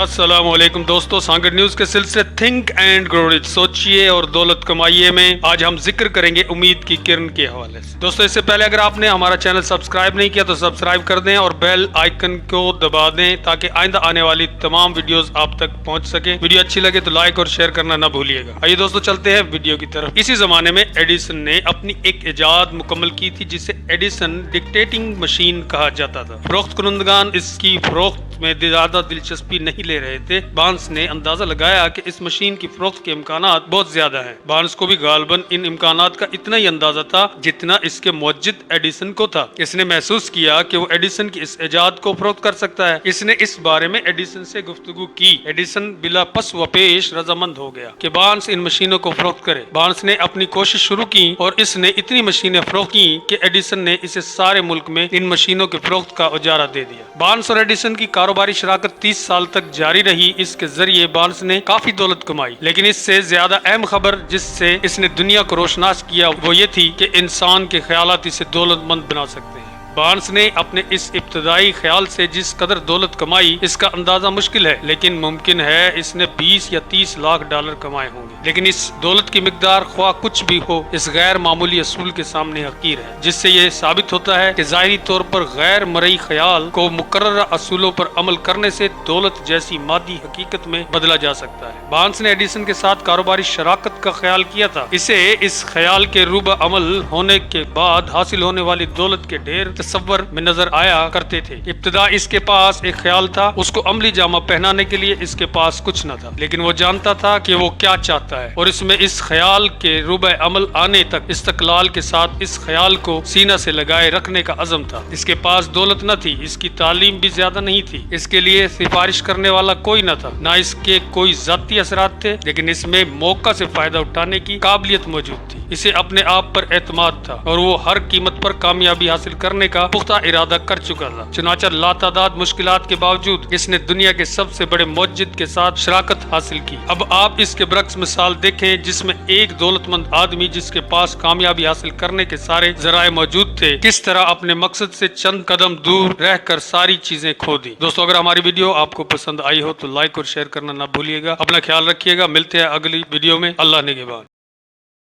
السلام علیکم دوستو، سانگڈ نیوز کے سلسلے تھنک اینڈ گرو رچ، سوچئے اور دولت کمائیے میں آج ہم ذکر کریں گے امید کی کرن کے حوالے سے۔ دوستو اس سے پہلے اگر آپ نے ہمارا چینل سبسکرائب نہیں کیا تو سبسکرائب کر دیں اور بیل آئیکن کو دبا دیں تاکہ آئندہ آنے والی تمام ویڈیوز آپ تک پہنچ سکے۔ ویڈیو اچھی لگے تو لائک اور شیئر کرنا نہ بھولیے گا۔ آئیے دوستو چلتے ہیں ویڈیو کی طرف۔ اسی زمانے میں ایڈیسن نے اپنی ایک ایجاد مکمل کی تھی جسے ایڈیسن ڈکٹیٹنگ مشین کہا جاتا تھا۔ فروخت کنندگان اس کی فروخت میں زیادہ دلچسپی نہیں لے رہے تھے۔ بارنس نے اندازہ لگایا کہ اس مشین کی فروخت کے امکانات بہت زیادہ ہیں۔ بارنس کو بھی غالباً ان امکانات کا اتنا ہی اندازہ تھا جتنا اس کے موجد ایڈیسن کو تھا۔ اس نے محسوس کیا کہ وہ ایڈیسن کی اس ایجاد کو فروخت کر سکتا ہے۔ اس نے اس بارے میں ایڈیسن سے گفتگو کی۔ ایڈیسن بلا پس و پیش رضامند ہو گیا کہ بارنس ان مشینوں کو فروخت کرے۔ بارنس نے اپنی کوشش شروع کی اور اس نے اتنی مشینیں فروخت کی کہ ایڈیسن نے اسے سارے ملک میں ان مشینوں کی فروخت کا اجارہ دے دیا۔ بارنس اور ایڈیسن کی کاروباری شراکت 30 سال تک جاری رہی۔ اس کے ذریعے بارنس نے کافی دولت کمائی، لیکن اس سے زیادہ اہم خبر جس سے اس نے دنیا کو روشناس کیا وہ یہ تھی کہ انسان کے خیالات اسے دولت مند بنا سکتے ہیں۔ بارنس نے اپنے اس ابتدائی خیال سے جس قدر دولت کمائی اس کا اندازہ مشکل ہے، لیکن ممکن ہے اس نے 20 یا 30 لاکھ ڈالر کمائے ہوں گے۔ لیکن اس دولت کی مقدار خواہ کچھ بھی ہو، اس غیر معمولی اصول کے سامنے حقیر ہے، جس سے یہ ثابت ہوتا ہے کہ ظاہری طور پر غیر مرئی خیال کو مقررہ اصولوں پر عمل کرنے سے دولت جیسی مادی حقیقت میں بدلا جا سکتا ہے۔ بارنس نے ایڈیسن کے ساتھ کاروباری شراکت کا خیال کیا تھا۔ اسے اس خیال کے روبہ عمل ہونے کے بعد حاصل ہونے والی دولت کے ڈھیر تصور میں نظر آیا کرتے تھے۔ ابتدا اس کے پاس ایک خیال تھا، اس کو عملی جامہ پہنانے کے لیے اس کے پاس کچھ نہ تھا، لیکن وہ جانتا تھا کہ وہ کیا چاہتا ہے اور اس میں اس خیال کے روبہ عمل آنے تک استقلال کے ساتھ اس خیال کو سینہ سے لگائے رکھنے کا عزم تھا۔ اس کے پاس دولت نہ تھی، اس کی تعلیم بھی زیادہ نہیں تھی، اس کے لیے سفارش کرنے والا کوئی نہ تھا، نہ اس کے کوئی ذاتی اثرات تھے، لیکن اس میں موقع سے فائدہ اٹھانے کی قابلیت موجود تھی۔ اسے اپنے آپ پر اعتماد تھا اور وہ ہر قیمت پر کامیابی حاصل کرنے کا پختہ ارادہ کر چکا تھا۔ چنانچہ لاتعداد مشکلات کے باوجود اس نے دنیا کے سب سے بڑے موجد کے ساتھ شراکت حاصل کی۔ اب آپ اس کے برعکس مثال دیکھیں جس میں ایک دولت مند آدمی جس کے پاس کامیابی حاصل کرنے کے سارے ذرائع موجود تھے، کس طرح اپنے مقصد سے چند قدم دور رہ کر ساری چیزیں کھو دی۔ دوستو اگر ہماری ویڈیو آپ کو پسند آئی ہو تو لائک اور شیئر کرنا نہ بھولیے گا۔ اپنا خیال رکھیے گا، ملتے ہیں اگلی ویڈیو میں۔ اللہ نگہبان۔